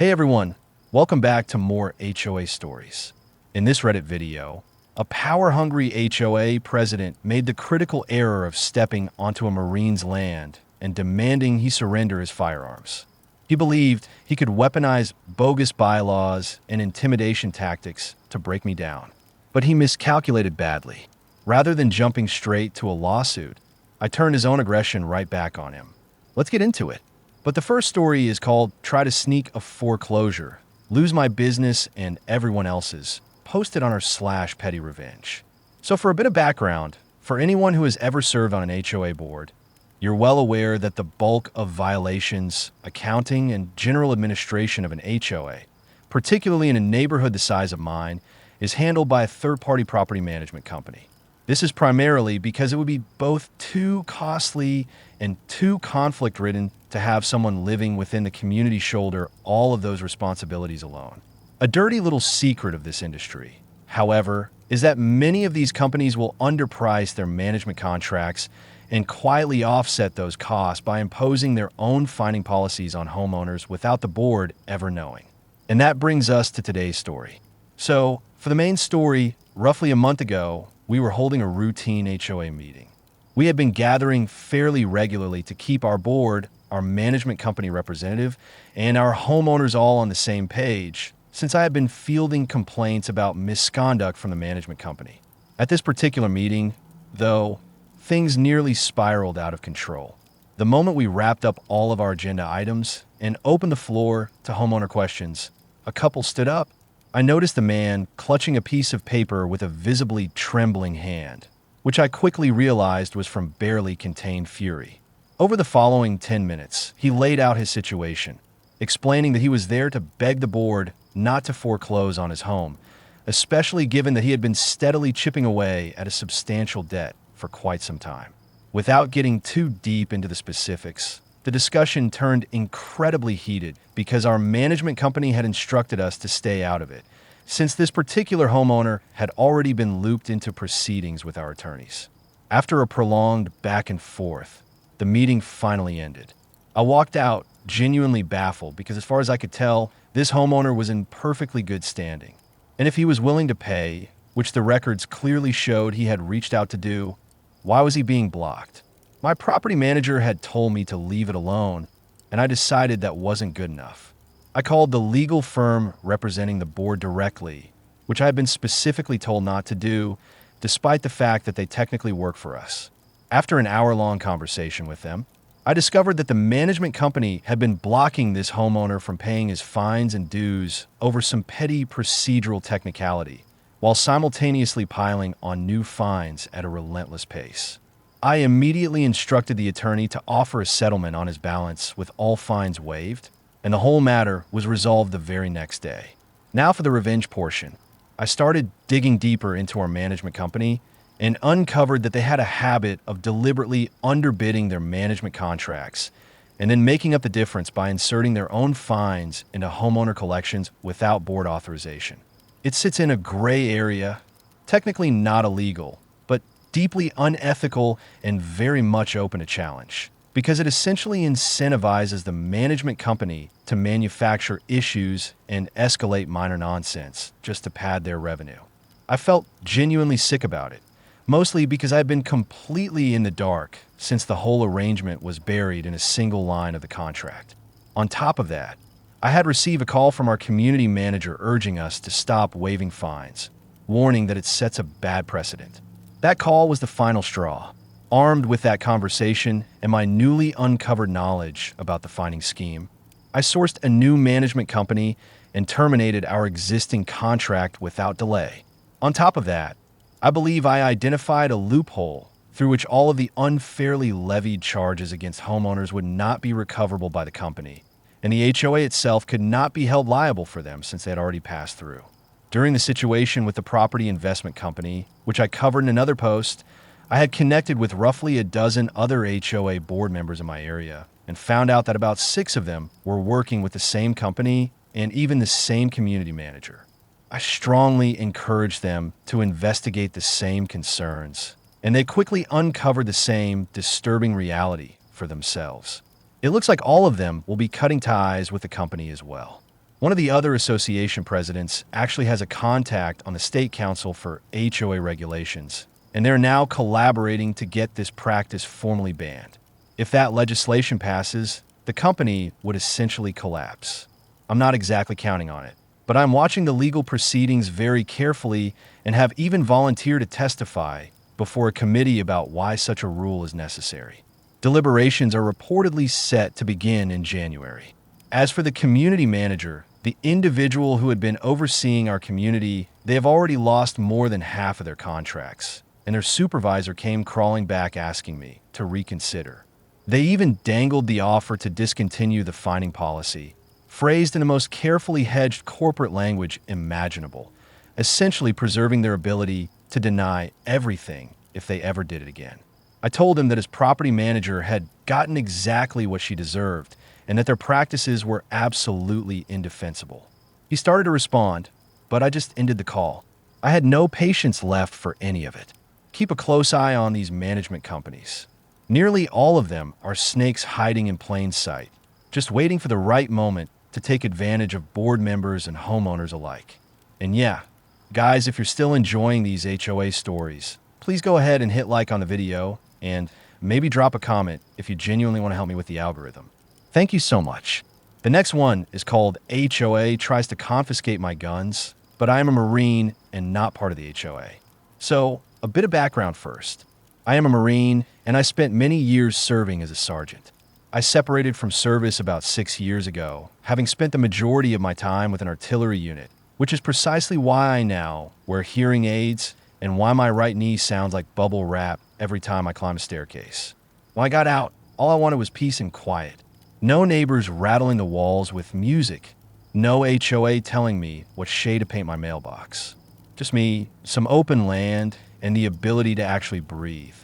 Hey everyone, welcome back to more HOA stories. In this Reddit video, a power-hungry HOA president made the critical error of stepping onto a Marine's land and demanding he surrender his firearms. He believed he could weaponize bogus bylaws and intimidation tactics to break me down. But he miscalculated badly. Rather than jumping straight to a lawsuit, I turned his own aggression right back on him. Let's get into it. But the first story is called Try to Sneak a Foreclosure, Lose My Business and Everyone Else's, posted on our /petty revenge. So for a bit of background, for anyone who has ever served on an HOA board, you're well aware that the bulk of violations, accounting, and general administration of an HOA, particularly in a neighborhood the size of mine, is handled by a third-party property management company. This is primarily because it would be both too costly and too conflict-ridden to have someone living within the community shoulder all of those responsibilities alone. A dirty little secret of this industry, however, is that many of these companies will underprice their management contracts and quietly offset those costs by imposing their own finding policies on homeowners without the board ever knowing. And that brings us to today's story. So, for the main story, roughly a month ago, we were holding a routine HOA meeting. We had been gathering fairly regularly to keep our board, our management company representative, and our homeowners all on the same page, since I had been fielding complaints about misconduct from the management company. At this particular meeting, though, things nearly spiraled out of control. The moment we wrapped up all of our agenda items and opened the floor to homeowner questions, a couple stood up. I noticed the man clutching a piece of paper with a visibly trembling hand, which I quickly realized was from barely contained fury. Over the following 10 minutes, he laid out his situation, explaining that he was there to beg the board not to foreclose on his home, especially given that he had been steadily chipping away at a substantial debt for quite some time. Without getting too deep into the specifics, the discussion turned incredibly heated because our management company had instructed us to stay out of it, since this particular homeowner had already been looped into proceedings with our attorneys. After a prolonged back and forth, the meeting finally ended. I walked out genuinely baffled because, as far as I could tell, this homeowner was in perfectly good standing. And if he was willing to pay, which the records clearly showed he had reached out to do, why was he being blocked? My property manager had told me to leave it alone, and I decided that wasn't good enough. I called the legal firm representing the board directly, which I had been specifically told not to do, despite the fact that they technically work for us. After an hour-long conversation with them, I discovered that the management company had been blocking this homeowner from paying his fines and dues over some petty procedural technicality, while simultaneously piling on new fines at a relentless pace. I immediately instructed the attorney to offer a settlement on his balance with all fines waived, and the whole matter was resolved the very next day. Now for the revenge portion. I started digging deeper into our management company and uncovered that they had a habit of deliberately underbidding their management contracts and then making up the difference by inserting their own fines into homeowner collections without board authorization. It sits in a gray area, technically not illegal, but deeply unethical and very much open to challenge, because it essentially incentivizes the management company to manufacture issues and escalate minor nonsense just to pad their revenue. I felt genuinely sick about it, mostly because I'd been completely in the dark since the whole arrangement was buried in a single line of the contract. On top of that, I had received a call from our community manager urging us to stop waiving fines, warning that it sets a bad precedent. That call was the final straw. Armed with that conversation and my newly uncovered knowledge about the finding scheme, I sourced a new management company and terminated our existing contract without delay. On top of that, I believe I identified a loophole through which all of the unfairly levied charges against homeowners would not be recoverable by the company, and the HOA itself could not be held liable for them since they had already passed through. During the situation with the property investment company, which I covered in another post, I had connected with roughly a dozen other HOA board members in my area and found out that about 6 of them were working with the same company and even the same community manager. I strongly encouraged them to investigate the same concerns, and they quickly uncovered the same disturbing reality for themselves. It looks like all of them will be cutting ties with the company as well. One of the other association presidents actually has a contact on the state council for HOA regulations, and they're now collaborating to get this practice formally banned. If that legislation passes, the company would essentially collapse. I'm not exactly counting on it, but I'm watching the legal proceedings very carefully and have even volunteered to testify before a committee about why such a rule is necessary. Deliberations are reportedly set to begin in January. As for the community manager, the individual who had been overseeing our community, they have already lost more than half of their contracts, and their supervisor came crawling back asking me to reconsider. They even dangled the offer to discontinue the fining policy, phrased in the most carefully hedged corporate language imaginable, essentially preserving their ability to deny everything if they ever did it again. I told him that his property manager had gotten exactly what she deserved and that their practices were absolutely indefensible. He started to respond, but I just ended the call. I had no patience left for any of it. Keep a close eye on these management companies. Nearly all of them are snakes hiding in plain sight, just waiting for the right moment to take advantage of board members and homeowners alike. And yeah, guys, if you're still enjoying these HOA stories, please go ahead and hit like on the video and maybe drop a comment if you genuinely want to help me with the algorithm. Thank you so much. The next one is called HOA Tries to Confiscate My Guns, but I am a Marine and not part of the HOA. So, a bit of background first. I am a Marine, and I spent many years serving as a sergeant. I separated from service about 6 years ago, having spent the majority of my time with an artillery unit, which is precisely why I now wear hearing aids and why my right knee sounds like bubble wrap every time I climb a staircase. When I got out, all I wanted was peace and quiet. No neighbors rattling the walls with music. No HOA telling me what shade to paint my mailbox. Just me, some open land, and the ability to actually breathe.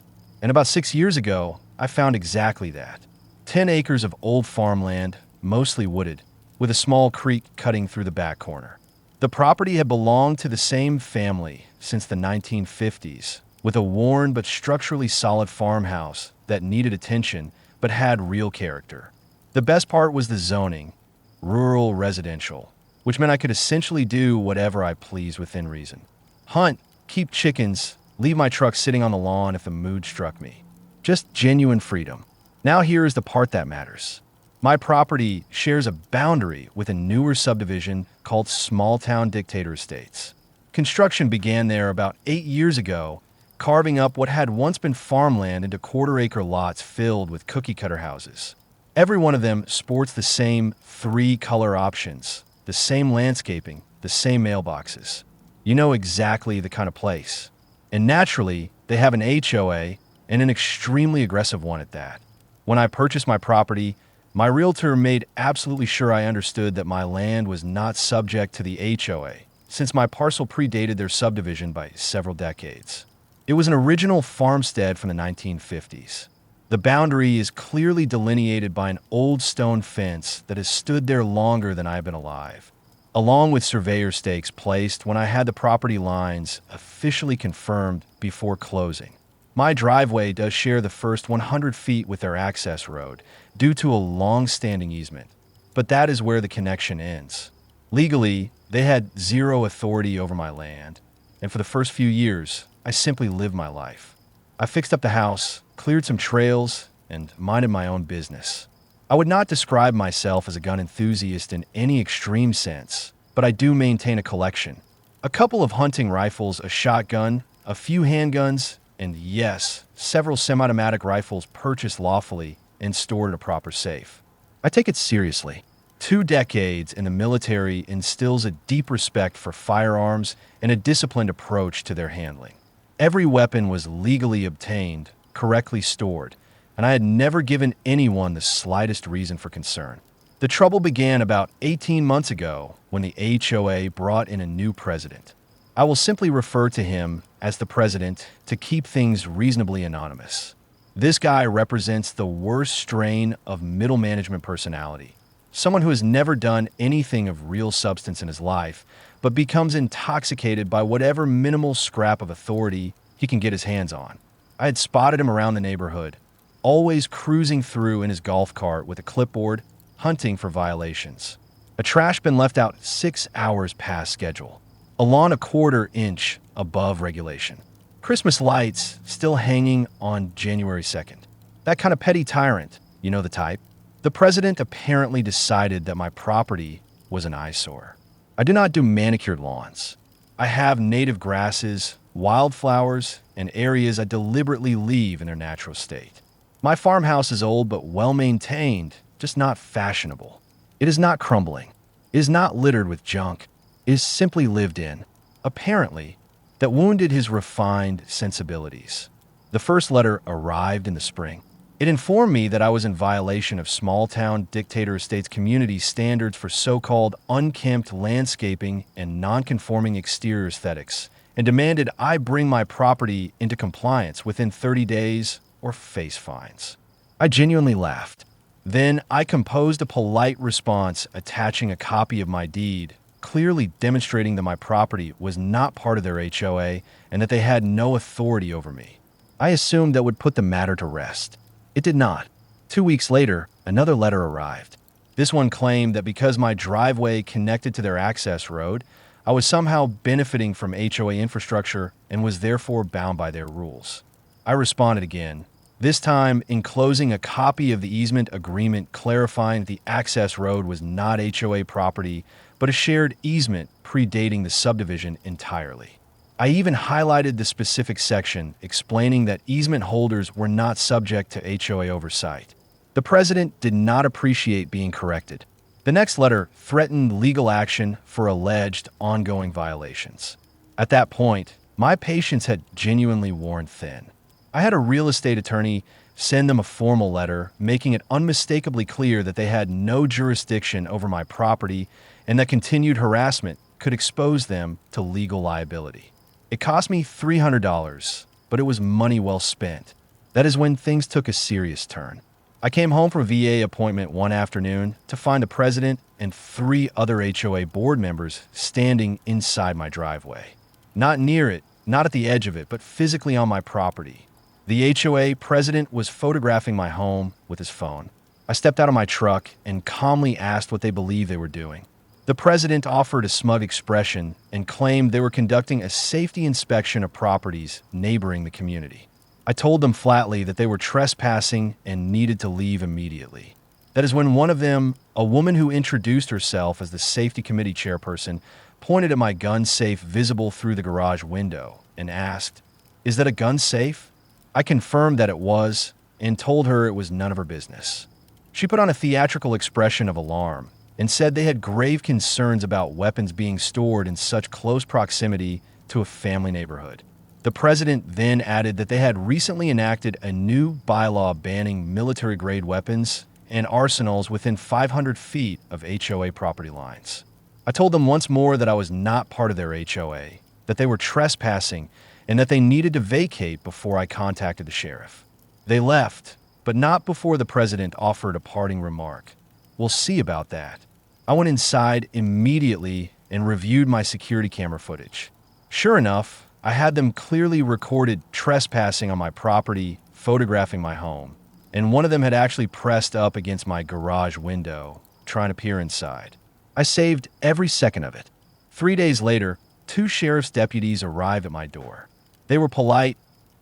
And about 6 years ago, I found exactly that. 10 acres of old farmland, mostly wooded, with a small creek cutting through the back corner. The property had belonged to the same family since the 1950s, with a worn but structurally solid farmhouse that needed attention but had real character. The best part was the zoning, rural residential, which meant I could essentially do whatever I pleased within reason. Hunt, keep chickens, leave my truck sitting on the lawn if the mood struck me. Just genuine freedom. Now here is the part that matters. My property shares a boundary with a newer subdivision called Small Town Dictator Estates. Construction began there about 8 years ago, carving up what had once been farmland into quarter-acre lots filled with cookie-cutter houses. Every one of them sports the same 3 color options, the same landscaping, the same mailboxes. You know exactly the kind of place. And naturally, they have an HOA, and an extremely aggressive one at that. When I purchased my property, my realtor made absolutely sure I understood that my land was not subject to the HOA, since my parcel predated their subdivision by several decades. It was an original farmstead from the 1950s. The boundary is clearly delineated by an old stone fence that has stood there longer than I've been alive, along with surveyor stakes placed when I had the property lines officially confirmed before closing. My driveway does share the first 100 feet with their access road due to a long-standing easement, but that is where the connection ends. Legally, they had zero authority over my land, and for the first few years, I simply lived my life. I fixed up the house, cleared some trails, and minded my own business. I would not describe myself as a gun enthusiast in any extreme sense, but I do maintain a collection. A couple of hunting rifles, a shotgun, a few handguns, and yes, several semi-automatic rifles purchased lawfully and stored in a proper safe. I take it seriously. 2 decades in the military instills a deep respect for firearms and a disciplined approach to their handling. Every weapon was legally obtained, correctly stored, and I had never given anyone the slightest reason for concern. The trouble began about 18 months ago when the HOA brought in a new president. I will simply refer to him as the president to keep things reasonably anonymous. This guy represents the worst strain of middle management personality. Someone who has never done anything of real substance in his life, but becomes intoxicated by whatever minimal scrap of authority he can get his hands on. I had spotted him around the neighborhood, always cruising through in his golf cart with a clipboard, hunting for violations. A trash bin left out 6 hours past schedule. A lawn a quarter inch above regulation. Christmas lights still hanging on January 2nd. That kind of petty tyrant, you know the type. The president apparently decided that my property was an eyesore. I do not do manicured lawns. I have native grasses, wildflowers, and areas I deliberately leave in their natural state. My farmhouse is old but well-maintained, just not fashionable. It is not crumbling. It is not littered with junk. It is simply lived in. Apparently, that wounded his refined sensibilities. The first letter arrived in the spring. It informed me that I was in violation of small-town dictator estates community standards for so-called unkempt landscaping and non-conforming exterior aesthetics, and demanded I bring my property into compliance within 30 days or face fines. I genuinely laughed. Then I composed a polite response attaching a copy of my deed, clearly demonstrating that my property was not part of their HOA and that they had no authority over me. I assumed that would put the matter to rest. It did not. 2 weeks later, another letter arrived. This one claimed that because my driveway connected to their access road, I was somehow benefiting from HOA infrastructure and was therefore bound by their rules. I responded again, this time enclosing a copy of the easement agreement clarifying that the access road was not HOA property, but a shared easement predating the subdivision entirely. I even highlighted the specific section explaining that easement holders were not subject to HOA oversight. The president did not appreciate being corrected. The next letter threatened legal action for alleged ongoing violations. At that point, my patience had genuinely worn thin. I had a real estate attorney send them a formal letter making it unmistakably clear that they had no jurisdiction over my property and that continued harassment could expose them to legal liability. It cost me $300, but it was money well spent. That is when things took a serious turn. I came home from a VA appointment one afternoon to find the president and 3 other HOA board members standing inside my driveway. Not near it, not at the edge of it, but physically on my property. The HOA president was photographing my home with his phone. I stepped out of my truck and calmly asked what they believed they were doing. The president offered a smug expression and claimed they were conducting a safety inspection of properties neighboring the community. I told them flatly that they were trespassing and needed to leave immediately. That is when one of them, a woman who introduced herself as the safety committee chairperson, pointed at my gun safe visible through the garage window and asked, "Is that a gun safe?" I confirmed that it was and told her it was none of her business. She put on a theatrical expression of alarm and said they had grave concerns about weapons being stored in such close proximity to a family neighborhood. The president then added that they had recently enacted a new bylaw banning military-grade weapons and arsenals within 500 feet of HOA property lines. I told them once more that I was not part of their HOA, that they were trespassing, and that they needed to vacate before I contacted the sheriff. They left, but not before the president offered a parting remark. "We'll see about that." I went inside immediately and reviewed my security camera footage. Sure enough, I had them clearly recorded trespassing on my property, photographing my home, and one of them had actually pressed up against my garage window, trying to peer inside. I saved every second of it. 3 days later, 2 sheriff's deputies arrived at my door. They were polite,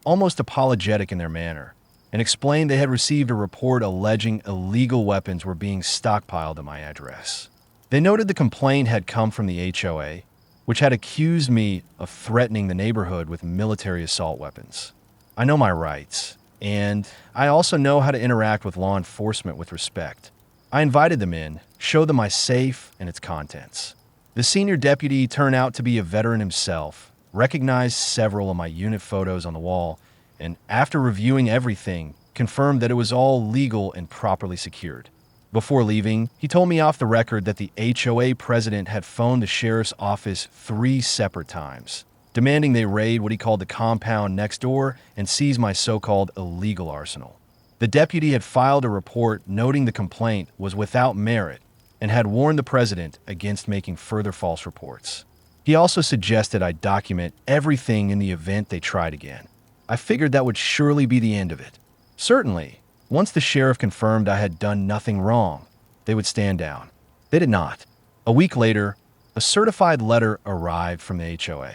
almost apologetic in their manner, and explained they had received a report alleging illegal weapons were being stockpiled at my address. They noted the complaint had come from the HOA, which had accused me of threatening the neighborhood with military assault weapons. I know my rights, and I also know how to interact with law enforcement with respect. I invited them in, showed them my safe and its contents. The senior deputy turned out to be a veteran himself, recognized several of my unit photos on the wall, and after reviewing everything, confirmed that it was all legal and properly secured. Before leaving, he told me off the record that the HOA president had phoned the sheriff's office 3 separate times, demanding they raid what he called the compound next door and seize my so-called illegal arsenal. The deputy had filed a report noting the complaint was without merit and had warned the president against making further false reports. He also suggested I document everything in the event they tried again. I figured that would surely be the end of it. Certainly, once the sheriff confirmed I had done nothing wrong, they would stand down. They did not. A week later, a certified letter arrived from the HOA.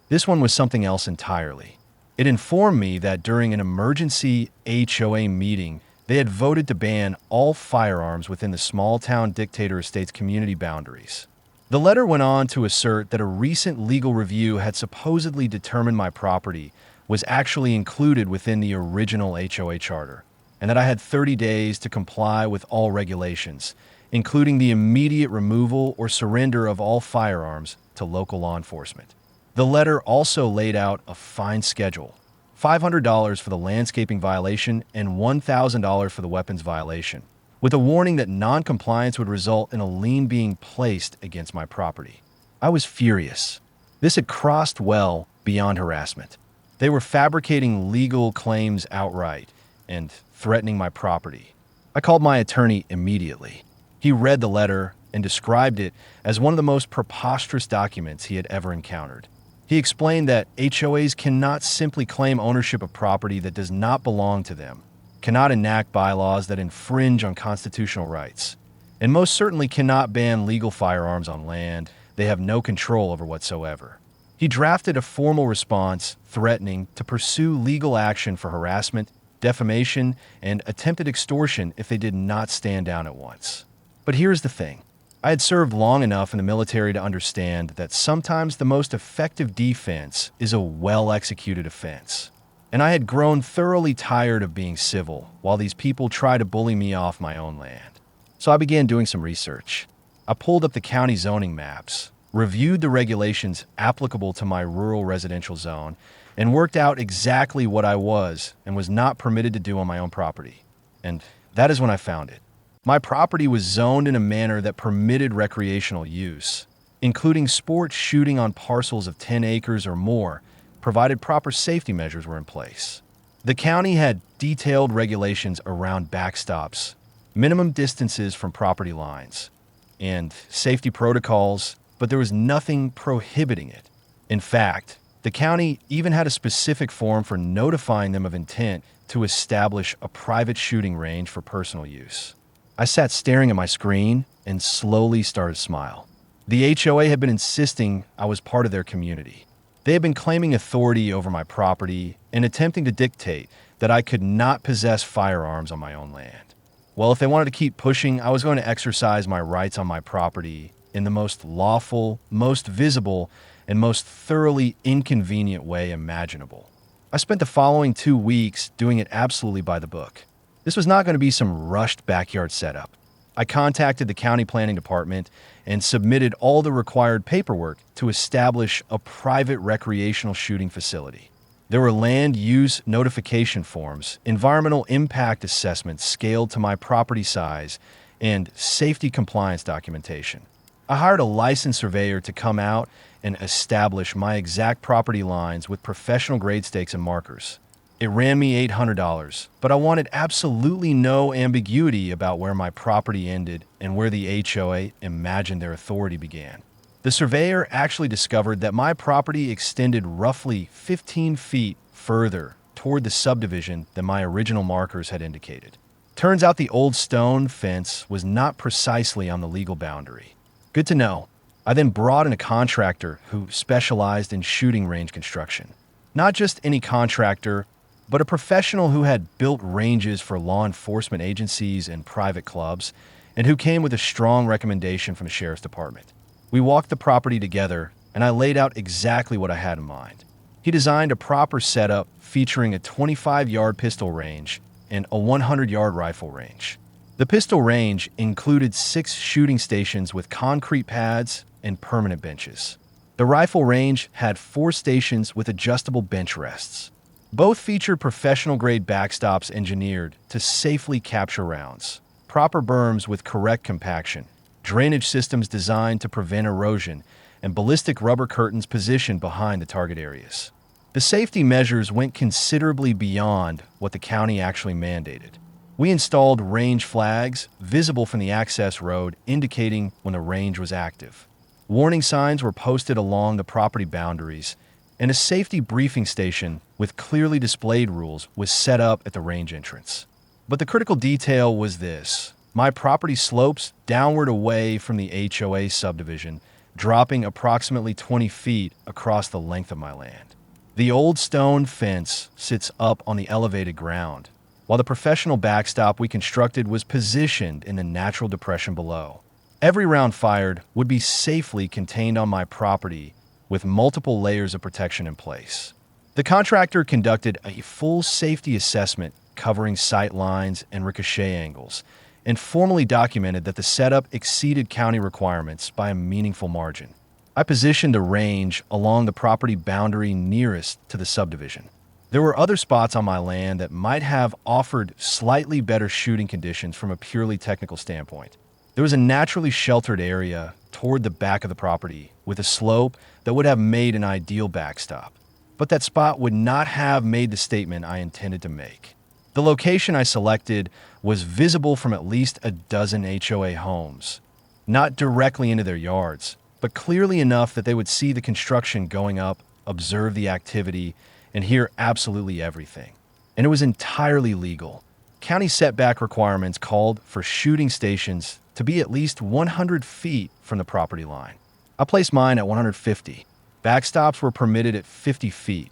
This one was something else entirely. It informed me that during an emergency HOA meeting, they had voted to ban all firearms within the small-town Dictator Estates community boundaries. The letter went on to assert that a recent legal review had supposedly determined my property was actually included within the original HOA charter, and that I had 30 days to comply with all regulations, including the immediate removal or surrender of all firearms to local law enforcement. The letter also laid out a fine schedule: $500 for the landscaping violation and $1,000 for the weapons violation, with a warning that non-compliance would result in a lien being placed against my property. I was furious. This had crossed well beyond harassment. They were fabricating legal claims outright and threatening my property. I called my attorney immediately. He read the letter and described it as one of the most preposterous documents he had ever encountered. He explained that HOAs cannot simply claim ownership of property that does not belong to them, cannot enact bylaws that infringe on constitutional rights, and most certainly cannot ban legal firearms on land they have no control over whatsoever. He drafted a formal response threatening to pursue legal action for harassment, defamation, and attempted extortion if they did not stand down at once. But here's the thing. I had served long enough in the military to understand that sometimes the most effective defense is a well-executed offense. And I had grown thoroughly tired of being civil while these people try to bully me off my own land. So I began doing some research. I pulled up the county zoning maps, reviewed the regulations applicable to my rural residential zone, and worked out exactly what I was and was not permitted to do on my own property. And that is when I found it. My property was zoned in a manner that permitted recreational use, including sports shooting on parcels of 10 acres or more, provided proper safety measures were in place. The county had detailed regulations around backstops, minimum distances from property lines, and safety protocols, but there was nothing prohibiting it. In fact, the county even had a specific form for notifying them of intent to establish a private shooting range for personal use. I sat staring at my screen and slowly started to smile. The HOA had been insisting I was part of their community. They had been claiming authority over my property and attempting to dictate that I could not possess firearms on my own land. Well, if they wanted to keep pushing, I was going to exercise my rights on my property in the most lawful, most visible, and most thoroughly inconvenient way imaginable. I spent the following 2 weeks doing it absolutely by the book. This was not going to be some rushed backyard setup. I contacted the county planning department and submitted all the required paperwork to establish a private recreational shooting facility. There were land use notification forms, environmental impact assessments scaled to my property size, and safety compliance documentation. I hired a licensed surveyor to come out and establish my exact property lines with professional grade stakes and markers. It ran me $800, but I wanted absolutely no ambiguity about where my property ended and where the HOA imagined their authority began. The surveyor actually discovered that my property extended roughly 15 feet further toward the subdivision than my original markers had indicated. Turns out the old stone fence was not precisely on the legal boundary. Good to know. I then brought in a contractor who specialized in shooting range construction. Not just any contractor, but a professional who had built ranges for law enforcement agencies and private clubs, and who came with a strong recommendation from the sheriff's department. We walked the property together, and I laid out exactly what I had in mind. He designed a proper setup featuring a 25-yard pistol range and a 100-yard rifle range. The pistol range included 6 shooting stations with concrete pads and permanent benches. The rifle range had 4 stations with adjustable bench rests. Both featured professional-grade backstops engineered to safely capture rounds, proper berms with correct compaction, drainage systems designed to prevent erosion, and ballistic rubber curtains positioned behind the target areas. The safety measures went considerably beyond what the county actually mandated. We installed range flags visible from the access road indicating when the range was active. Warning signs were posted along the property boundaries, and a safety briefing station with clearly displayed rules was set up at the range entrance. But the critical detail was this. My property slopes downward away from the HOA subdivision, dropping approximately 20 feet across the length of my land. The old stone fence sits up on the elevated ground, while the professional backstop we constructed was positioned in the natural depression below. Every round fired would be safely contained on my property with multiple layers of protection in place. The contractor conducted a full safety assessment covering sight lines and ricochet angles, and formally documented that the setup exceeded county requirements by a meaningful margin. I positioned a range along the property boundary nearest to the subdivision. There were other spots on my land that might have offered slightly better shooting conditions from a purely technical standpoint. There was a naturally sheltered area toward the back of the property with a slope that would have made an ideal backstop, but that spot would not have made the statement I intended to make. The location I selected was visible from at least a dozen HOA homes, not directly into their yards, but clearly enough that they would see the construction going up, observe the activity, and hear absolutely everything. And it was entirely legal. County setback requirements called for shooting stations to be at least 100 feet from the property line. I placed mine at 150. Backstops were permitted at 50 feet.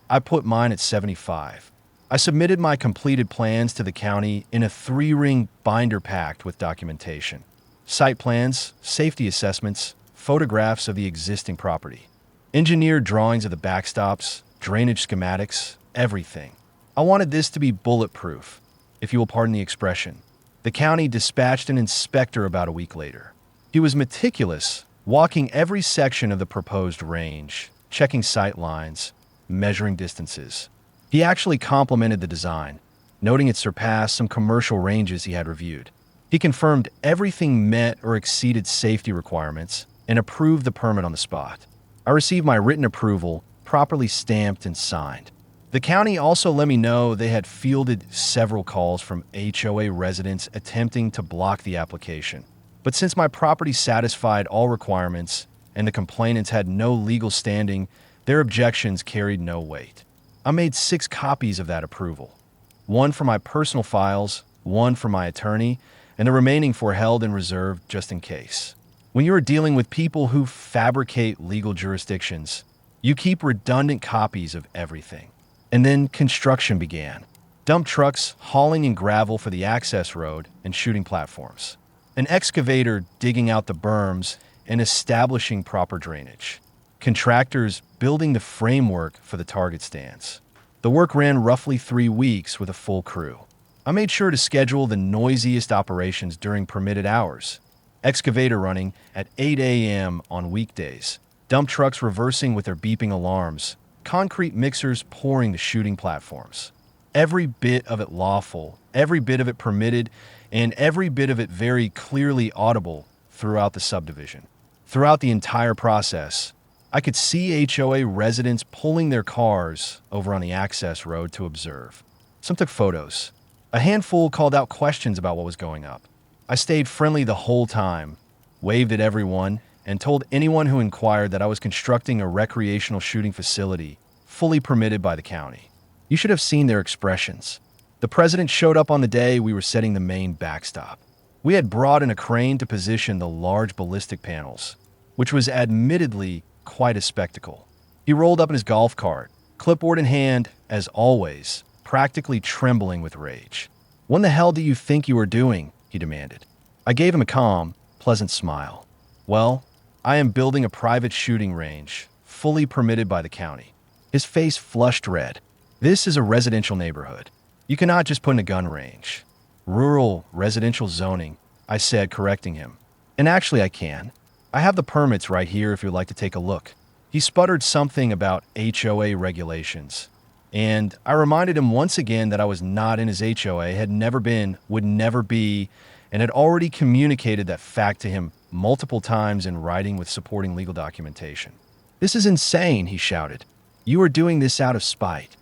I put mine at 75. I submitted my completed plans to the county in a 3-ring binder packed with documentation. Site plans, safety assessments, photographs of the existing property, engineered drawings of the backstops, drainage schematics, everything. I wanted this to be bulletproof, if you will pardon the expression. The county dispatched an inspector about a week later. He was meticulous, walking every section of the proposed range, checking sight lines, measuring distances. He actually complimented the design, noting it surpassed some commercial ranges he had reviewed. He confirmed everything met or exceeded safety requirements and approved the permit on the spot. I received my written approval, properly stamped and signed. The county also let me know they had fielded several calls from HOA residents attempting to block the application. But since my property satisfied all requirements and the complainants had no legal standing, their objections carried no weight. I made 6 copies of that approval. 1 for my personal files, 1 for my attorney, and the remaining 4 held in reserve just in case. When you are dealing with people who fabricate legal jurisdictions, you keep redundant copies of everything. And then construction began. Dump trucks hauling in gravel for the access road and shooting platforms. An excavator digging out the berms and establishing proper drainage. Contractors building the framework for the target stands. The work ran roughly 3 weeks with a full crew. I made sure to schedule the noisiest operations during permitted hours. Excavator running at 8 a.m. on weekdays. Dump trucks reversing with their beeping alarms. Concrete mixers pouring the shooting platforms. Every bit of it lawful, every bit of it permitted, and every bit of it very clearly audible throughout the subdivision. Throughout the entire process, I could see HOA residents pulling their cars over on the access road to observe. Some took photos. A handful called out questions about what was going up. I stayed friendly the whole time, waved at everyone, and told anyone who inquired that I was constructing a recreational shooting facility, fully permitted by the county. You should have seen their expressions. The president showed up on the day we were setting the main backstop. We had brought in a crane to position the large ballistic panels, which was admittedly quite a spectacle. He rolled up in his golf cart, clipboard in hand, as always, practically trembling with rage. "What the hell do you think you are doing?" he demanded. I gave him a calm, pleasant smile. "Well, I am building a private shooting range, fully permitted by the county." His face flushed red. "This is a residential neighborhood. You cannot just put in a gun range." "Rural residential zoning," I said, correcting him. "And actually I can. I have the permits right here if you'd like to take a look." He sputtered something about HOA regulations, and I reminded him once again that I was not in his HOA, had never been, would never be, and had already communicated that fact to him multiple times in writing with supporting legal documentation. "This is insane," he shouted. "You are doing this out of spite."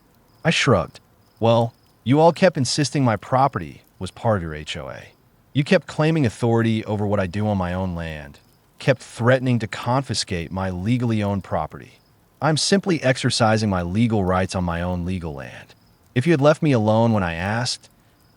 I shrugged. "Well, you all kept insisting my property was part of your HOA. You kept claiming authority over what I do on my own land, kept threatening to confiscate my legally owned property. I'm simply exercising my legal rights on my own legal land. If you had left me alone when I asked,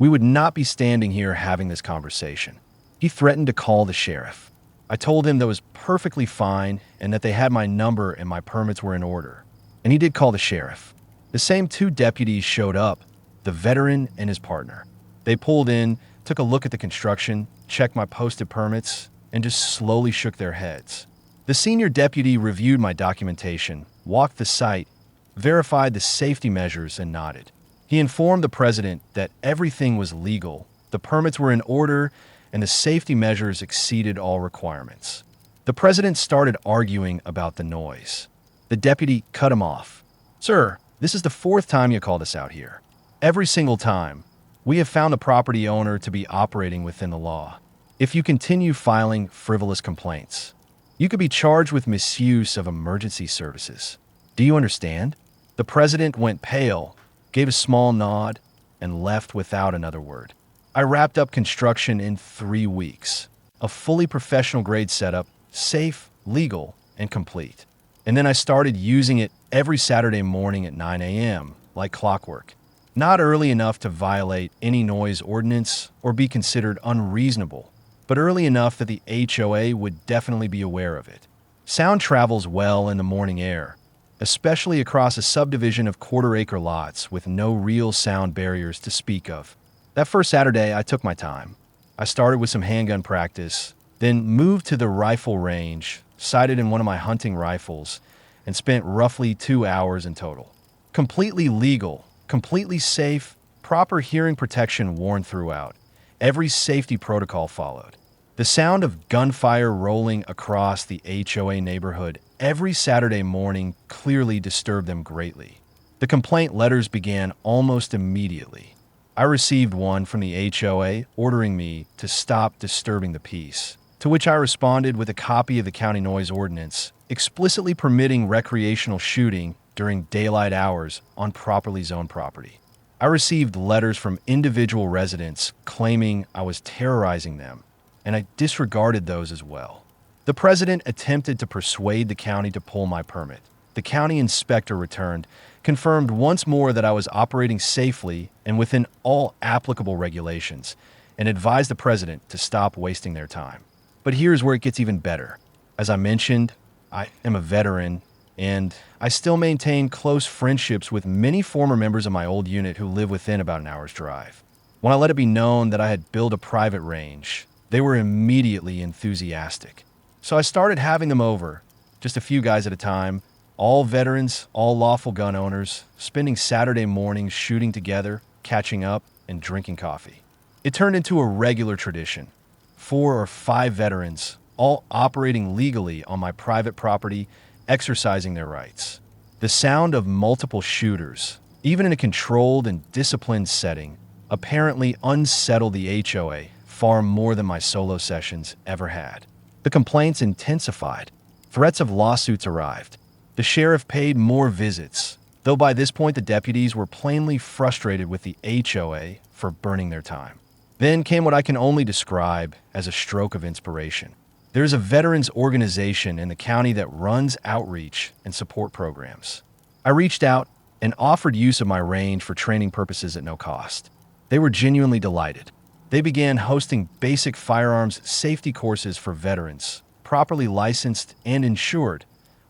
we would not be standing here having this conversation. He threatened to call the sheriff. I told him that was perfectly fine and that they had my number and my permits were in order. And he did call the sheriff. The same two deputies showed up, the veteran and his partner. They pulled in, took a look at the construction, checked my posted permits, and just slowly shook their heads. The senior deputy reviewed my documentation, walked the site, verified the safety measures, and nodded. He informed the president that everything was legal, the permits were in order, and the safety measures exceeded all requirements. The president started arguing about the noise. The deputy cut him off. "Sir, this is the fourth time you called us out here. Every single time, we have found the property owner to be operating within the law. If you continue filing frivolous complaints, you could be charged with misuse of emergency services. Do you understand?" The president went pale, gave a small nod, and left without another word. I wrapped up construction in 3 weeks. A fully professional grade setup, safe, legal, and complete. And then I started using it every Saturday morning at 9 a.m., like clockwork. Not early enough to violate any noise ordinance or be considered unreasonable, but early enough that the HOA would definitely be aware of it. Sound travels well in the morning air, especially across a subdivision of quarter-acre lots with no real sound barriers to speak of. That first Saturday, I took my time. I started with some handgun practice, then moved to the rifle range, sighted in one of my hunting rifles, and spent roughly 2 hours in total. Completely legal, completely safe, proper hearing protection worn throughout. Every safety protocol followed. The sound of gunfire rolling across the HOA neighborhood every Saturday morning clearly disturbed them greatly. The complaint letters began almost immediately. I received one from the HOA ordering me to stop disturbing the peace, to which I responded with a copy of the county noise ordinance, explicitly permitting recreational shooting during daylight hours on properly zoned property. I received letters from individual residents claiming I was terrorizing them, and I disregarded those as well. The president attempted to persuade the county to pull my permit. The county inspector returned, confirmed once more that I was operating safely and within all applicable regulations, and advised the president to stop wasting their time. But here's where it gets even better. As I mentioned, I am a veteran, and I still maintain close friendships with many former members of my old unit who live within about an hour's drive. When I let it be known that I had built a private range, they were immediately enthusiastic. So I started having them over, just a few guys at a time, all veterans, all lawful gun owners, spending Saturday mornings shooting together, catching up, and drinking coffee. It turned into a regular tradition. 4 or 5 veterans, all operating legally on my private property, exercising their rights. The sound of multiple shooters, even in a controlled and disciplined setting, apparently unsettled the HOA far more than my solo sessions ever had. The complaints intensified. Threats of lawsuits arrived. The sheriff paid more visits, though by this point the deputies were plainly frustrated with the HOA for burning their time. Then came what I can only describe as a stroke of inspiration. There's a veterans organization in the county that runs outreach and support programs. I reached out and offered use of my range for training purposes at no cost. They were genuinely delighted. They began hosting basic firearms safety courses for veterans, properly licensed and insured,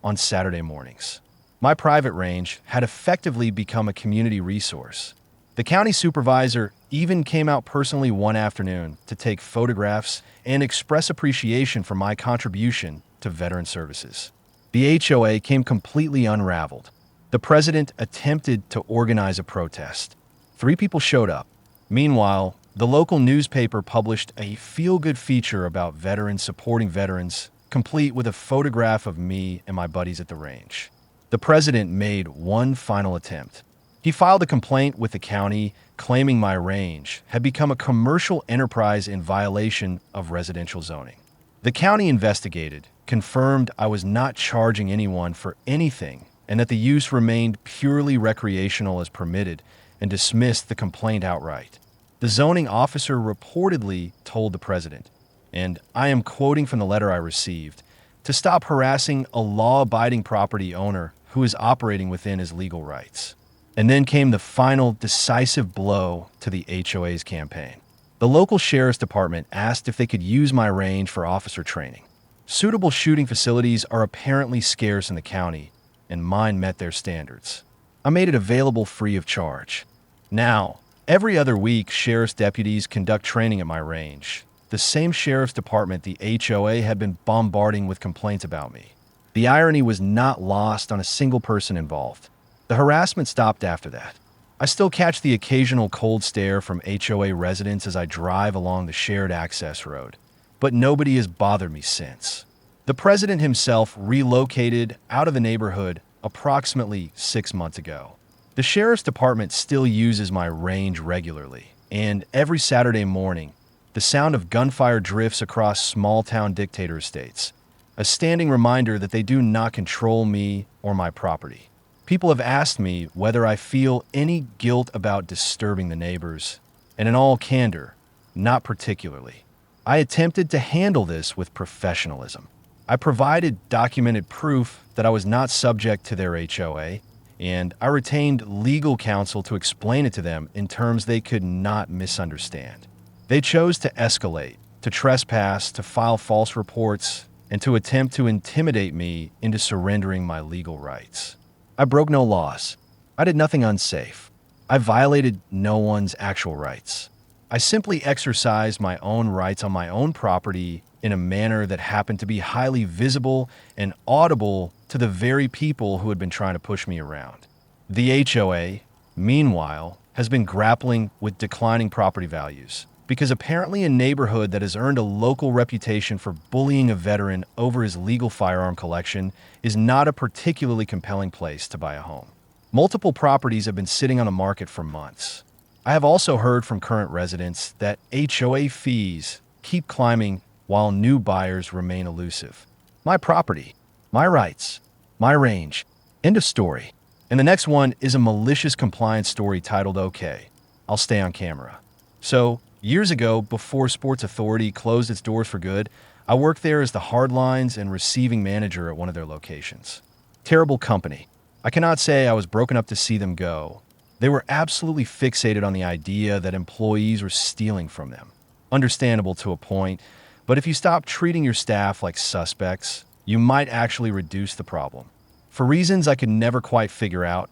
on Saturday mornings. My private range had effectively become a community resource. The county supervisor even came out personally one afternoon to take photographs and express appreciation for my contribution to veteran services. The HOA came completely unraveled. The president attempted to organize a protest. 3 people showed up. Meanwhile, the local newspaper published a feel-good feature about veterans supporting veterans, complete with a photograph of me and my buddies at the range. The president made one final attempt. He filed a complaint with the county claiming my range had become a commercial enterprise in violation of residential zoning. The county investigated, confirmed I was not charging anyone for anything, and that the use remained purely recreational as permitted, and dismissed the complaint outright. The zoning officer reportedly told the president, and I am quoting from the letter I received, to stop harassing a law-abiding property owner who is operating within his legal rights. And then came the final decisive blow to the HOA's campaign. The local sheriff's department asked if they could use my range for officer training. Suitable shooting facilities are apparently scarce in the county, and mine met their standards. I made it available free of charge. Now, every other week, sheriff's deputies conduct training at my range. The same sheriff's department the HOA had been bombarding with complaints about me. The irony was not lost on a single person involved. The harassment stopped after that. I still catch the occasional cold stare from HOA residents as I drive along the shared access road, but nobody has bothered me since. The president himself relocated out of the neighborhood approximately 6 months ago. The sheriff's department still uses my range regularly, and every Saturday morning, the sound of gunfire drifts across small-town dictator estates, a standing reminder that they do not control me or my property. People have asked me whether I feel any guilt about disturbing the neighbors, and in all candor, not particularly. I attempted to handle this with professionalism. I provided documented proof that I was not subject to their HOA, and I retained legal counsel to explain it to them in terms they could not misunderstand. They chose to escalate, to trespass, to file false reports, and to attempt to intimidate me into surrendering my legal rights. I broke no laws. I did nothing unsafe. I violated no one's actual rights. I simply exercised my own rights on my own property in a manner that happened to be highly visible and audible to the very people who had been trying to push me around. The HOA, meanwhile, has been grappling with declining property values because apparently a neighborhood that has earned a local reputation for bullying a veteran over his legal firearm collection is not a particularly compelling place to buy a home. Multiple properties have been sitting on the market for months. I have also heard from current residents that HOA fees keep climbing while new buyers remain elusive. My property, my rights, my range. End of story. And the next one is a malicious compliance story titled "Okay, I'll Stay on Camera." So, years ago, before Sports Authority closed its doors for good, I worked there as the hardlines and receiving manager at one of their locations. Terrible company. I cannot say I was broken up to see them go. They were absolutely fixated on the idea that employees were stealing from them. Understandable to a point, but if you stop treating your staff like suspects, you might actually reduce the problem. For reasons I could never quite figure out,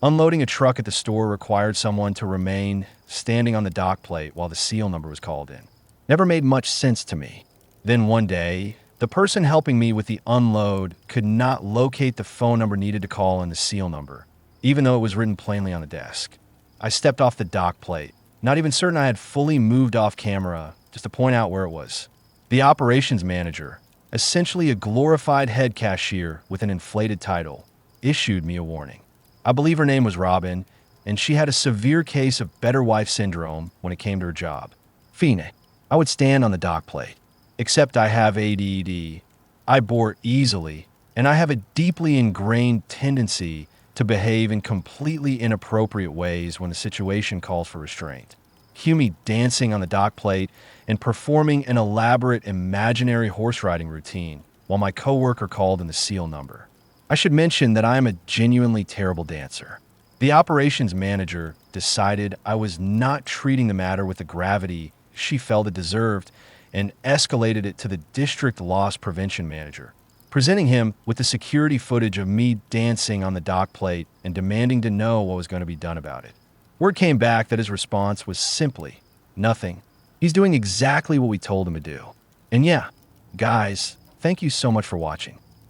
unloading a truck at the store required someone to remain standing on the dock plate while the seal number was called in. Never made much sense to me. Then one day, the person helping me with the unload could not locate the phone number needed to call in the seal number, even though it was written plainly on the desk. I stepped off the dock plate, not even certain I had fully moved off camera, just to point out where it was. The operations manager, essentially a glorified head cashier with an inflated title, issued me a warning. I believe her name was Robin, and she had a severe case of better wife syndrome when it came to her job. Fine, I would stand on the dock plate. Except I have ADD. I bore easily, and I have a deeply ingrained tendency to behave in completely inappropriate ways when the situation calls for restraint. Cue me dancing on the dock plate and performing an elaborate imaginary horse riding routine while my coworker called in the seal number. I should mention that I am a genuinely terrible dancer. The operations manager decided I was not treating the matter with the gravity she felt it deserved and escalated it to the district loss prevention manager, presenting him with the security footage of me dancing on the dock plate and demanding to know what was going to be done about it. Word came back that his response was simply, nothing. He's doing exactly what we told him to do. And yeah, guys, thank you so much for watching.